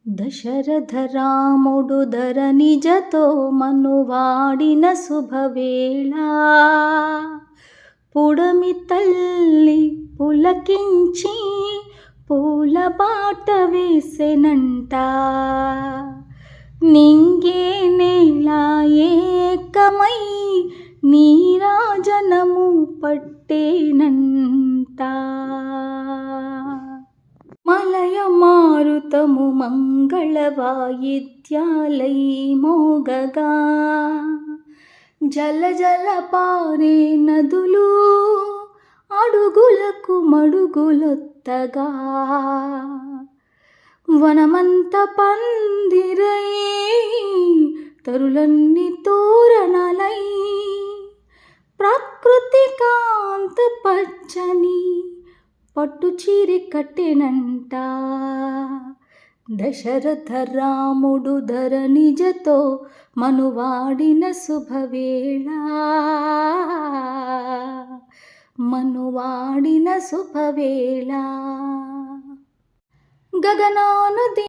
దశరథ రాముడు ధరణిజతో మనువాడిన శుభవేళ పుడమి తల్లి పులకించి పూల బాట వేసెనంట. నింగే నేల ఏకమై నీరాజనము పట్టేనంట. మలయ మారుతము మంగళ వాయిద్యాలై మోగగా జల జల పారే నదులు అడుగులకు మడుగులొత్తగా వనమంత పందిరై తరులన్నీ తోరణాలై ప్రకృతి కాంత పచ్చని పట్టు చీరె కట్టెనంట. దశరథ రాముడు ధరణిజతో మనువాడిన శుభవేళ మనువాడిన శుభవేళ. గగనాన